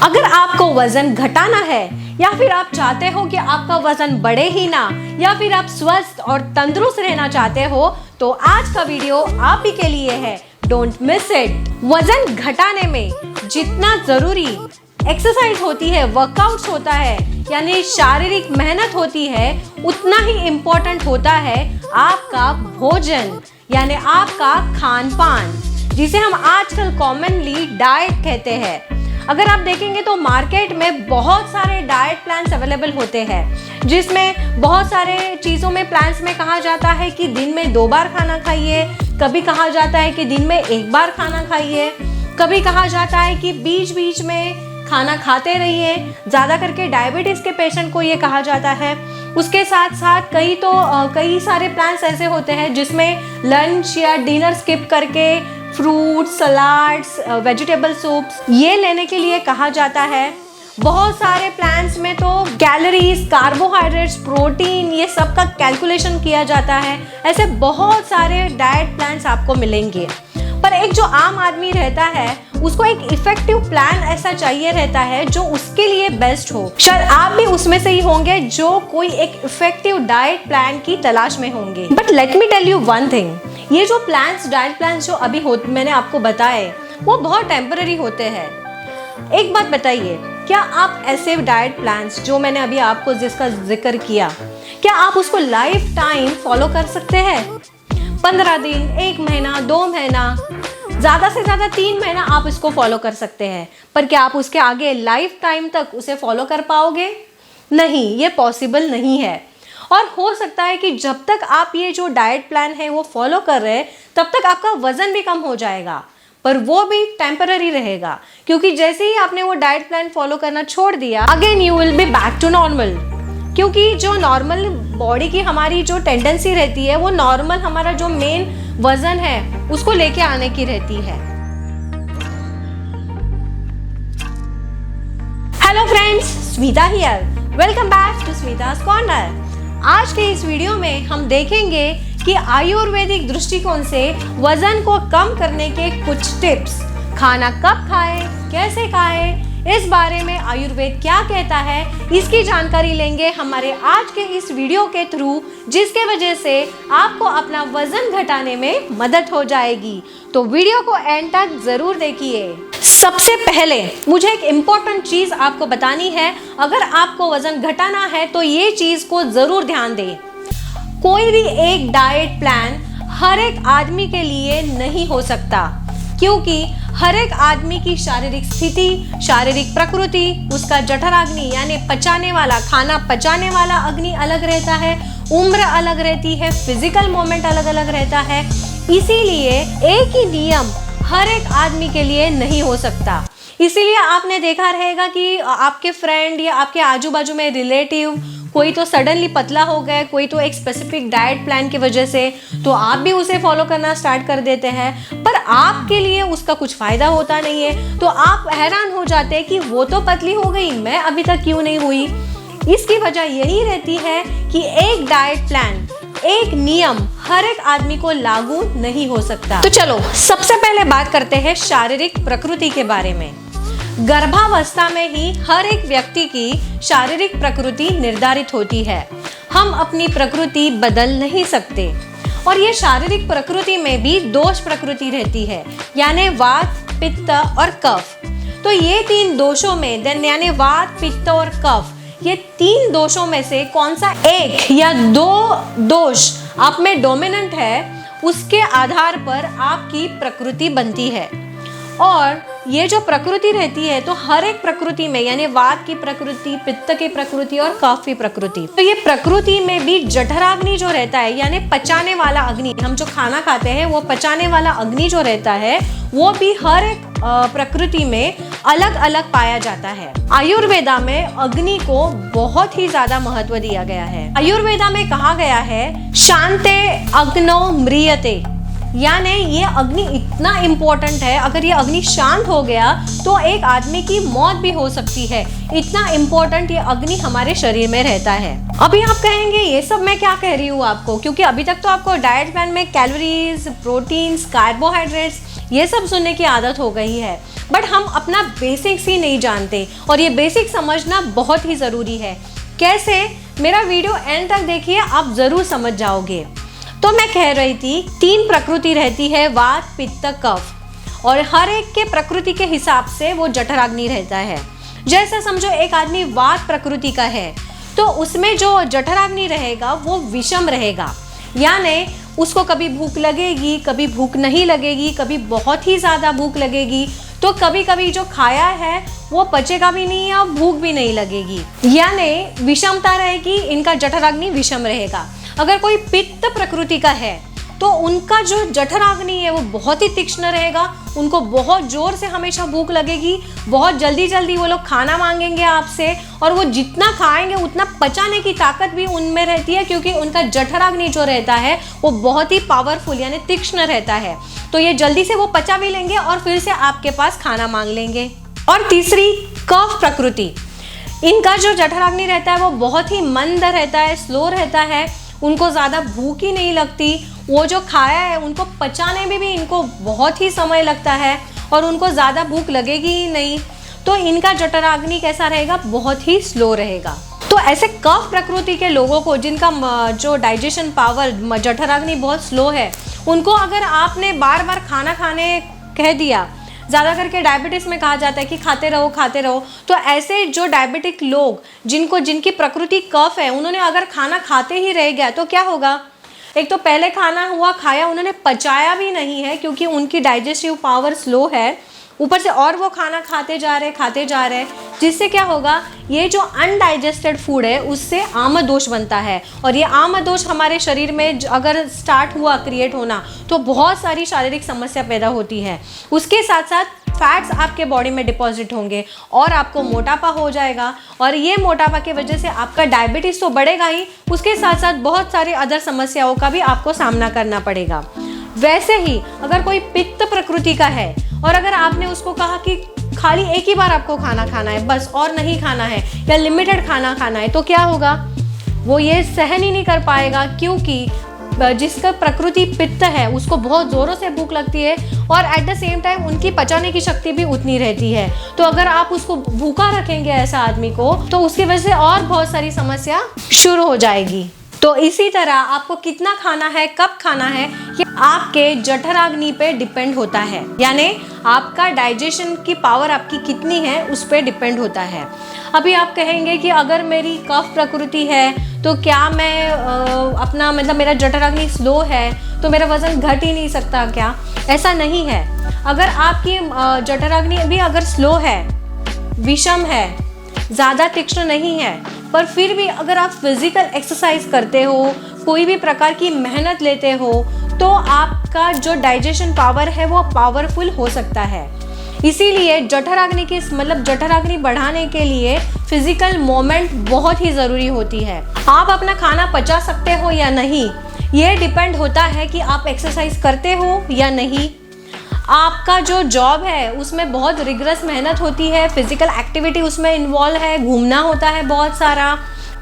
अगर आपको वजन घटाना है या फिर आप चाहते हो कि आपका वजन बढ़े ही ना, या फिर आप स्वस्थ और तंदुरुस्त रहना चाहते हो, तो आज का वीडियो आप ही के लिए है। Don't miss it. वजन घटाने में जितना जरूरी एक्सरसाइज होती है, वर्कआउट्स होता है, यानी शारीरिक मेहनत होती है, उतना ही इम्पोर्टेंट होता है आपका भोजन, यानी आपका खान पान, जिसे हम आजकल कॉमनली डाइट कहते हैं। अगर आप देखेंगे तो मार्केट में बहुत सारे डाइट प्लान्स अवेलेबल होते हैं, जिसमें बहुत सारे चीज़ों में प्लान्स में कहा जाता है कि दिन में 2 बार खाना खाइए, कभी कहा जाता है कि दिन में 1 बार खाना खाइए, कभी कहा जाता है कि बीच बीच में खाना खाते रहिए। ज़्यादा करके डायबिटीज़ के पेशेंट को ये कहा जाता है। उसके साथ साथ कई सारे प्लान्स ऐसे होते हैं जिसमें लंच या डिनर स्किप करके फ्रूट, सलाड्स, वेजिटेबल सूप्स ये लेने के लिए कहा जाता है। बहुत सारे प्लान्स में तो कैलोरीज, कार्बोहाइड्रेट्स, प्रोटीन ये सब का कैलकुलेशन किया जाता है। ऐसे बहुत सारे डाइट प्लान्स आपको मिलेंगे, पर एक जो आम आदमी रहता है उसको एक इफेक्टिव प्लान ऐसा चाहिए रहता है जो उसके लिए बेस्ट हो। शायद आप भी उसमें से ही होंगे जो कोई एक इफेक्टिव डाइट प्लान की तलाश में होंगे। But let me tell you one thing, ये जो प्लान्स, डाइट प्लान्स जो अभी मैंने आपको बताए, वो बहुत टेम्पररी होते हैं। एक बात बताइए, क्या आप ऐसे डाइट प्लान्स जो मैंने अभी आपको जिसका जिक्र किया, क्या आप उसको लाइफ टाइम फॉलो कर सकते हैं? 15 दिन, 1 महीना, 2 महीना, ज़्यादा से ज़्यादा 3 महीना आप इसको फॉलो कर सकते हैं, पर क्या आप उसके आगे लाइफ टाइम तक उसे फॉलो कर पाओगे? नहीं, ये पॉसिबल नहीं है। और हो सकता है कि जब तक आप ये जो डाइट प्लान है वो फॉलो कर रहे हैं, तब तक आपका वजन भी कम हो जाएगा, पर वो भी टेम्पररी रहेगा, क्योंकि जैसे ही आपने वो डाइट प्लान फॉलो करना छोड़ दिया, again you will be back to normal. क्योंकि जो नॉर्मल बॉडी की हमारी जो टेंडेंसी रहती है, वो नॉर्मल हमारा जो मेन वजन है उसको लेके आने की रहती है। Hello friends, Smita here, welcome back to Smita's corner. आज के इस वीडियो में हम देखेंगे कि आयुर्वेदिक दृष्टिकोण से वजन को कम करने के कुछ टिप्स, खाना कब खाएं, कैसे खाएं, इस बारे में आयुर्वेद क्या कहता है, इसकी जानकारी लेंगे हमारे आज के इस वीडियो के थ्रू, जिसके वजह से आपको अपना वजन घटाने में मदद हो जाएगी। तो वीडियो को एंड तक जरूर देखिए। सबसे पहले मुझे एक इम्पोर्टेंट चीज़ आपको बतानी है। अगर आपको वजन घटाना है तो ये चीज़ को ज़रूर ध्यान दें। कोई भी एक डाइट प्लान हर एक आदमी के लिए नहीं हो सकता, क्योंकि हर एक आदमी की शारीरिक स्थिति, शारीरिक प्रकृति, उसका जठराग्नि यानी पचाने वाला, खाना पचाने वाला अग्नि अलग रहता है, उम्र अलग रहती है, फिजिकल मोमेंट अलग अलग रहता है। इसीलिए एक ही नियम हर एक आदमी के लिए नहीं हो सकता। इसीलिए आपने देखा रहेगा कि आपके फ्रेंड या आपके आजू बाजू में रिलेटिव कोई तो सडनली पतला हो गए, कोई तो एक स्पेसिफिक डाइट प्लान की वजह से, तो आप भी उसे फॉलो करना स्टार्ट कर देते हैं, पर आपके लिए उसका कुछ फायदा होता नहीं है। तो आप हैरान हो जाते हैं कि वो तो पतली हो गई, मैं अभी तक क्यों नहीं हुई। इसकी वजह यही रहती है कि एक डाइट प्लान, एक नियम हर एक आदमी को लागू नहीं हो सकता। तो चलो सबसे पहले बात करते हैं शारीरिक प्रकृति के बारे में। गर्भावस्था में ही हर एक व्यक्ति की शारीरिक प्रकृति निर्धारित होती है। हम अपनी प्रकृति बदल नहीं सकते, और ये शारीरिक प्रकृति में भी दोष प्रकृति रहती है, यानी वात, पित्त और कफ। तो ये 3 दोषों में, यानी वात, पित्त और कफ, ये 3 दोषों में से कौन सा एक या 2 दोष आप में डोमिनेंट है, उसके आधार पर आपकी प्रकृति बनती है। और ये जो प्रकृति रहती है, तो हर एक प्रकृति में, यानी वात की प्रकृति, पित्त की प्रकृति और कफ की प्रकृति, तो ये प्रकृति में भी जठराग्नि जो रहता है, यानी पचाने वाला अग्नि, हम जो खाना खाते हैं वो पचाने वाला अग्नि जो रहता है, वो भी हर एक प्रकृति में अलग अलग पाया जाता है। आयुर्वेदा में अग्नि को बहुत ही ज्यादा महत्व दिया गया है। आयुर्वेदा में कहा गया है, शांते अग्नो म्रियते, यानी ये अग्नि इतना इम्पोर्टेंट है, अगर ये अग्नि शांत हो गया तो एक आदमी की मौत भी हो सकती है। इतना इम्पोर्टेंट ये अग्नि हमारे शरीर में रहता है। अभी आप कहेंगे ये सब मैं क्या कह रही हूँ आपको, क्योंकि अभी तक तो आपको डाइट प्लान में कैलोरीज, प्रोटीन्स, कार्बोहाइड्रेट्स ये सब सुनने की आदत हो गई है। बट हम अपना बेसिक्स ही नहीं जानते और ये बेसिक समझना बहुत ही ज़रूरी है। कैसे? मेरा वीडियो एंड तक देखिए, आप ज़रूर समझ जाओगे। तो मैं कह रही थी 3 प्रकृति रहती है, वात, पित्त, कफ, और हर एक के प्रकृति के हिसाब से वो जठराग्नि रहता है। जैसे समझो एक आदमी वात प्रकृति का है तो उसमें जो जठराग्नि रहेगा वो विषम रहेगा, यानी उसको कभी भूख लगेगी, कभी भूख नहीं लगेगी, कभी बहुत ही ज़्यादा भूख लगेगी, तो कभी कभी जो खाया है वो पचेगा भी नहीं और भूख भी नहीं लगेगी, यानी विषमता रहेगी, इनका जठराग्नि विषम रहेगा। अगर कोई पित्त प्रकृति का है तो उनका जो जठराग्नि है वो बहुत ही तीक्ष्ण रहेगा, उनको बहुत जोर से हमेशा भूख लगेगी, बहुत जल्दी जल्दी वो लोग खाना मांगेंगे आपसे, और वो जितना खाएंगे उतना पचाने की ताकत भी उनमें रहती है, क्योंकि उनका जठराग्नि जो रहता है वो बहुत ही पावरफुल यानी तीक्ष्ण रहता है। तो ये जल्दी से वो पचा भी लेंगे और फिर से आपके पास खाना मांग लेंगे। और तीसरी कफ प्रकृति, इनका जो जठराग्नि रहता है वो बहुत ही मंद रहता है, स्लो रहता है, उनको ज़्यादा भूख ही नहीं लगती, वो जो खाया है उनको पचाने में भी इनको बहुत ही समय लगता है और उनको ज़्यादा भूख लगेगी ही नहीं। तो इनका जठराग्नि कैसा रहेगा? बहुत ही स्लो रहेगा। तो ऐसे कफ प्रकृति के लोगों को जिनका जो डाइजेशन पावर, जठराग्नि बहुत स्लो है, उनको अगर आपने बार बार खाना खाने कह दिया, ज़्यादा करके डायबिटीज़ में कहा जाता है कि खाते रहो खाते रहो, तो ऐसे जो डायबिटिक लोग जिनकी प्रकृति कफ है, उन्होंने अगर खाना खाते ही रह गया तो क्या होगा? एक तो पहले खाना हुआ, खाया, उन्होंने पचाया भी नहीं है क्योंकि उनकी डाइजेस्टिव पावर स्लो है, ऊपर से और वो खाना खाते जा रहे, जिससे क्या होगा? ये जो अनडाइजेस्टेड फूड है उससे आमदोष बनता है, और ये आमदोष हमारे शरीर में अगर स्टार्ट हुआ क्रिएट होना तो बहुत सारी शारीरिक समस्या पैदा होती है। उसके साथ साथ फैट्स आपके बॉडी में डिपॉजिट होंगे और आपको मोटापा हो जाएगा, और ये मोटापा की वजह से आपका डायबिटीज़ तो बढ़ेगा ही, उसके साथ साथ बहुत सारी अदर समस्याओं का भी आपको सामना करना पड़ेगा। वैसे ही अगर कोई पित्त प्रकृति का है और अगर आपने उसको कहा कि खाली एक ही बार आपको खाना खाना है बस और नहीं खाना है, या लिमिटेड खाना खाना है, तो क्या होगा? वो ये सहन ही नहीं कर पाएगा, क्योंकि जिसका प्रकृति पित्त है उसको बहुत ज़ोरों से भूख लगती है और एट द सेम टाइम उनकी पचाने की शक्ति भी उतनी रहती है। तो अगर आप उसको भूखा रखेंगे ऐसा आदमी को, तो उसकी वजह से और बहुत सारी समस्या शुरू हो जाएगी। तो इसी तरह आपको कितना खाना है, कब खाना है, ये आपके जठराग्नि पे डिपेंड होता है, यानी आपका डाइजेशन की पावर आपकी कितनी है उस पर डिपेंड होता है। अभी आप कहेंगे कि अगर मेरी कफ प्रकृति है तो क्या मैं अपना मतलब मेरा जठराग्नि स्लो है तो मेरा वज़न घट ही नहीं सकता क्या? ऐसा नहीं है। अगर आपकी जठराग्नि भी अगर स्लो है, विषम है, ज़्यादा तीक्ष्ण नहीं है, पर फिर भी अगर आप फिजिकल एक्सरसाइज करते हो, कोई भी प्रकार की मेहनत लेते हो, तो आपका जो डाइजेशन पावर है वो पावरफुल हो सकता है। इसीलिए जठराग्नि बढ़ाने के लिए फिजिकल मूवमेंट बहुत ही ज़रूरी होती है। आप अपना खाना पचा सकते हो या नहीं, ये डिपेंड होता है कि आप एक्सरसाइज करते हो या नहीं। आपका जो जॉब है उसमें बहुत रिगरस मेहनत होती है, फिजिकल एक्टिविटी उसमें इन्वॉल्व है, घूमना होता है बहुत सारा,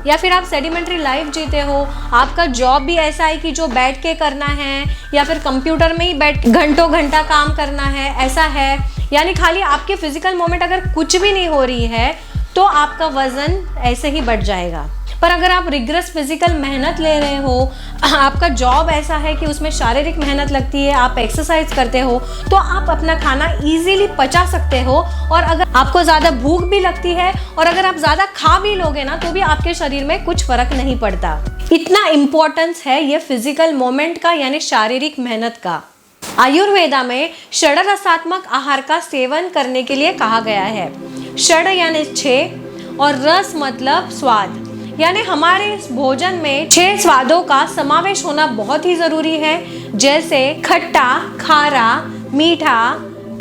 या फिर आप सेडिमेंट्री लाइफ जीते हो, आपका जॉब भी ऐसा है कि जो बैठ के करना है या फिर कंप्यूटर में ही बैठ घंटों घंटा काम करना है, ऐसा है, यानी खाली आपके फिजिकल मूवमेंट अगर कुछ भी नहीं हो रही है तो आपका वज़न ऐसे ही बढ़ जाएगा। पर अगर आप रिगरस फिजिकल मेहनत ले रहे हो, आपका जॉब ऐसा है कि उसमें शारीरिक मेहनत लगती है, आप एक्सरसाइज करते हो, तो आप अपना खाना इजीली पचा सकते हो। और अगर आपको ज़्यादा भूख भी लगती है और अगर आप ज़्यादा खा भी लोगे ना तो भी आपके शरीर में कुछ फर्क नहीं पड़ता। इतना इम्पोर्टेंस है ये फिजिकल मोमेंट का, यानी शारीरिक मेहनत का। आयुर्वेदा में षड्रसात्मक आहार का सेवन करने के लिए कहा गया है। षड यानी 6 और रस मतलब स्वाद, यानी हमारे इस भोजन में 6 स्वादों का समावेश होना बहुत ही ज़रूरी है, जैसे खट्टा, खारा, मीठा,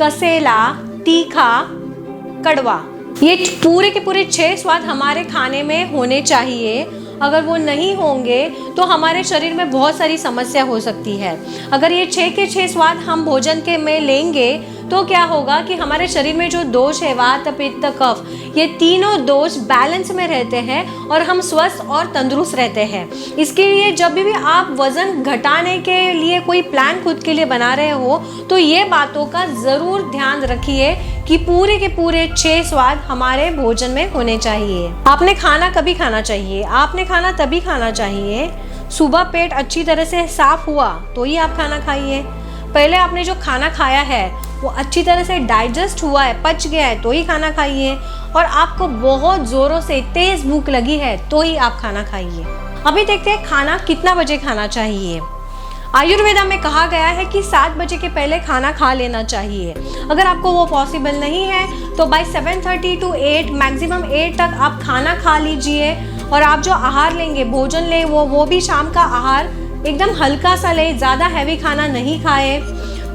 कसेला, तीखा, कड़वा। ये पूरे के पूरे 6 स्वाद हमारे खाने में होने चाहिए। अगर वो नहीं होंगे तो हमारे शरीर में बहुत सारी समस्या हो सकती है। अगर ये 6 के 6 स्वाद हम भोजन के में लेंगे तो क्या होगा कि हमारे शरीर में जो दोष है, वात पित्त कफ, ये तीनों दोष बैलेंस में रहते हैं और हम स्वस्थ और तंदुरुस्त रहते हैं। इसके लिए जब भी आप वजन घटाने के लिए कोई प्लान खुद के लिए बना रहे हो तो ये बातों का ज़रूर ध्यान रखिए कि पूरे के पूरे 6 स्वाद हमारे भोजन में होने चाहिए। आपने खाना कभी खाना चाहिए, आपने खाना तभी खाना चाहिए सुबह पेट अच्छी तरह से साफ हुआ तो ही आप खाना खाइए। पहले आपने जो खाना खाया है वो अच्छी तरह से डाइजेस्ट हुआ है, पच गया है तो ही खाना खाइए। और आपको बहुत ज़ोरों से तेज़ भूख लगी है तो ही आप खाना खाइए। अभी देखते हैं खाना कितना बजे खाना चाहिए। आयुर्वेदा में कहा गया है कि 7 बजे के पहले खाना खा लेना चाहिए। अगर आपको वो पॉसिबल नहीं है तो बाय 7:30 to 8 मैक्सिमम 8 तक आप खाना खा लीजिए। और आप जो आहार लेंगे, भोजन लें, वो भी शाम का आहार एकदम हल्का सा लें, ज़्यादा हैवी खाना नहीं खाए।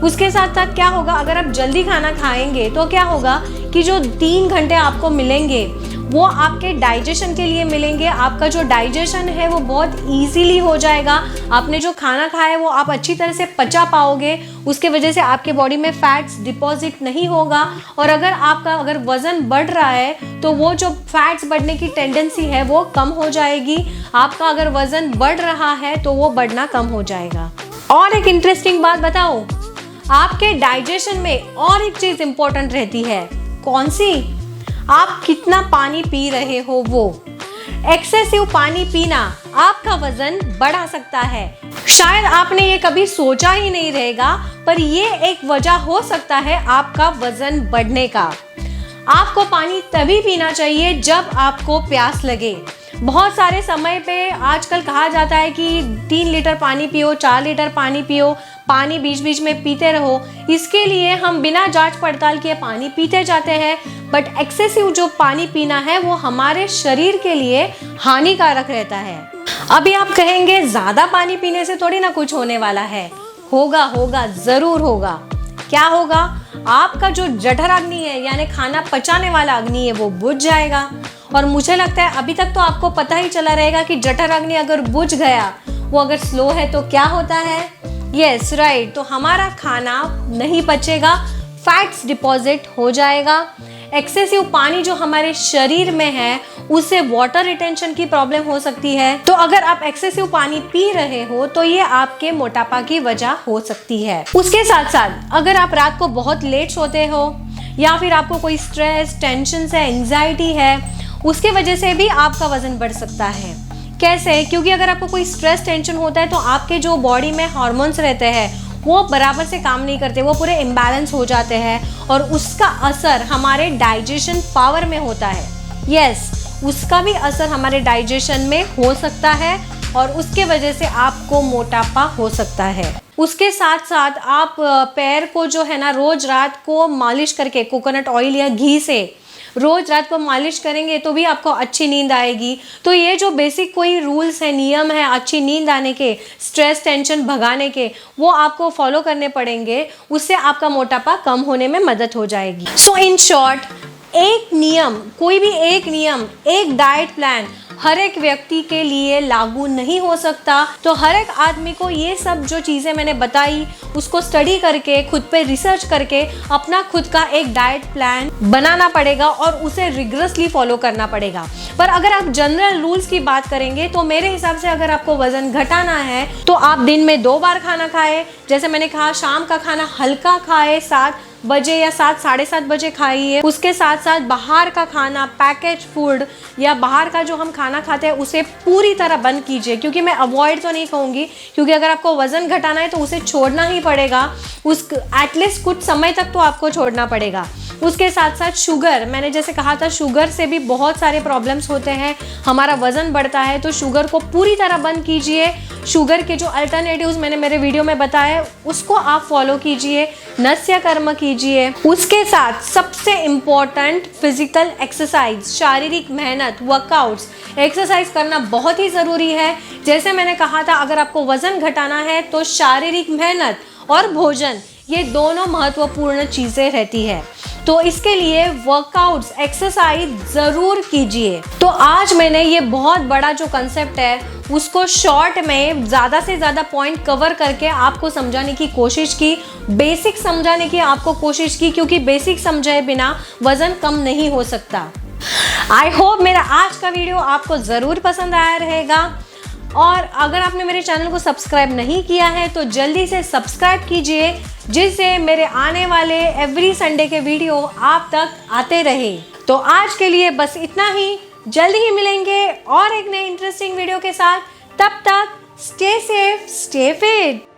उसके साथ साथ क्या होगा, अगर आप जल्दी खाना खाएंगे तो क्या होगा कि जो 3 घंटे आपको मिलेंगे वो आपके डाइजेशन के लिए मिलेंगे। आपका जो डाइजेशन है वो बहुत इजीली हो जाएगा। आपने जो खाना खाया है वो आप अच्छी तरह से पचा पाओगे। उसके वजह से आपके बॉडी में फैट्स डिपॉजिट नहीं होगा। और अगर वज़न बढ़ रहा है तो वो जो फैट्स बढ़ने की टेंडेंसी है वो कम हो जाएगी। आपका अगर वज़न बढ़ रहा है तो वो बढ़ना कम हो जाएगा। और एक इंटरेस्टिंग बात बताओ, आपके डाइजेशन में और एक चीज़ इम्पोर्टेंट रहती है। कौन सी? आप कितना पानी पी रहे हो। वो एक्सेसिव पानी पीना आपका वजन बढ़ा सकता है। शायद आपने ये कभी सोचा ही नहीं रहेगा, पर ये एक वजह हो सकता है आपका वजन बढ़ने का। आपको पानी तभी पीना चाहिए जब आपको प्यास लगे। बहुत सारे समय पे आजकल कहा जाता है कि 3 लीटर पानी पियो, 4 लीटर पानी पियो, पानी बीच बीच में पीते रहो। इसके लिए हम बिना जांच पड़ताल किए पानी पीते जाते हैं, बट एक्सेसिव जो पानी पीना है वो हमारे शरीर के लिए हानिकारक रहता है। अभी आप कहेंगे ज़्यादा पानी पीने से थोड़ी ना कुछ होने वाला है। होगा, ज़रूर होगा। क्या होगा? आपका जो जठर अग्नि है, यानी खाना पचाने वाला अग्नि है, वो बुझ जाएगा। और मुझे लगता है अभी तक तो आपको पता ही चला रहेगा कि जठर अग्नि अगर बुझ गया, वो अगर स्लो है तो क्या होता है। यस राइट, तो हमारा खाना नहीं पचेगा, फैट्स डिपॉजिट हो जाएगा। एक्सेसिव पानी जो हमारे शरीर में है उससे वाटर रिटेंशन की प्रॉब्लम हो सकती है। तो अगर आप एक्सेसिव पानी पी रहे हो तो ये आपके मोटापा की वजह हो सकती है। उसके साथ साथ अगर आप रात को बहुत लेट सोते हो या फिर आपको कोई स्ट्रेस, टेंशन है, एंजाइटी है, उसके वजह से भी आपका वजन बढ़ सकता है। कैसे? क्योंकि अगर आपको कोई स्ट्रेस, टेंशन होता है तो आपके जो बॉडी में हार्मोन्स रहते हैं वो बराबर से काम नहीं करते, वो पूरे इम्बैलेंस हो जाते हैं और उसका असर हमारे डाइजेशन पावर में होता है। यस, उसका भी असर हमारे डाइजेशन में हो सकता है और उसके वजह से आपको मोटापा हो सकता है। उसके साथ साथ आप पैर को जो है ना रोज रात को मालिश करके, कोकोनट ऑयल या घी से रोज रात को मालिश करेंगे तो भी आपको अच्छी नींद आएगी। तो ये जो बेसिक कोई रूल्स है, नियम है अच्छी नींद आने के, स्ट्रेस टेंशन भगाने के, वो आपको फॉलो करने पड़ेंगे। उससे आपका मोटापा कम होने में मदद हो जाएगी। सो इन शॉर्ट, एक नियम, कोई भी एक नियम, एक डाइट प्लान हर एक व्यक्ति के लिए लागू नहीं हो सकता। तो हर एक आदमी को ये सब जो चीज़ें मैंने बताई उसको स्टडी करके, खुद पे रिसर्च करके अपना खुद का एक डाइट प्लान बनाना पड़ेगा और उसे रिग्रेसली फॉलो करना पड़ेगा। पर अगर आप जनरल रूल्स की बात करेंगे तो मेरे हिसाब से अगर आपको वजन घटाना है तो आप दिन में 2 बार खाना खाएं। जैसे मैंने कहा, शाम का खाना हल्का खाएं, 7 बजे या 7, साढ़े 7 बजे खाइए। उसके साथ साथ बाहर का खाना, पैकेज फूड या बाहर का जो हम खाना खाते हैं उसे पूरी तरह बंद कीजिए। क्योंकि मैं अवॉइड तो नहीं कहूँगी, क्योंकि अगर आपको वज़न घटाना है तो उसे छोड़ना ही पड़ेगा। एटलीस्ट कुछ समय तक तो आपको छोड़ना पड़ेगा। उसके साथ साथ शुगर, मैंने जैसे कहा था, शुगर से भी बहुत सारे प्रॉब्लम्स होते हैं, हमारा वज़न बढ़ता है। तो शुगर को पूरी तरह बंद कीजिए। शुगर के जो अल्टरनेटिव्स मैंने मेरे वीडियो में बताए उसको आप फॉलो कीजिए, नस्य कर्म कीजिए। उसके साथ सबसे इम्पॉर्टेंट फिजिकल एक्सरसाइज, शारीरिक मेहनत, वर्कआउट्स, एक्सरसाइज करना बहुत ही ज़रूरी है। जैसे मैंने कहा था, अगर आपको वज़न घटाना है तो शारीरिक मेहनत और भोजन, ये दोनों महत्वपूर्ण चीज़ें रहती है। तो इसके लिए वर्कआउट्स, एक्सरसाइज ज़रूर कीजिए। तो आज मैंने ये बहुत बड़ा जो कंसेप्ट है उसको शॉर्ट में ज़्यादा से ज़्यादा पॉइंट कवर करके आपको समझाने की कोशिश की, बेसिक समझाने की आपको कोशिश की, क्योंकि बेसिक समझे बिना वज़न कम नहीं हो सकता। आई होप मेरा आज का वीडियो आपको ज़रूर पसंद आया रहेगा, और अगर आपने मेरे चैनल को सब्सक्राइब नहीं किया है तो जल्दी से सब्सक्राइब कीजिए, जिससे मेरे आने वाले एवरी संडे के वीडियो आप तक आते रहे। तो आज के लिए बस इतना ही, जल्दी ही मिलेंगे और एक नए इंटरेस्टिंग वीडियो के साथ। तब तक स्टे सेफ, स्टे फिट।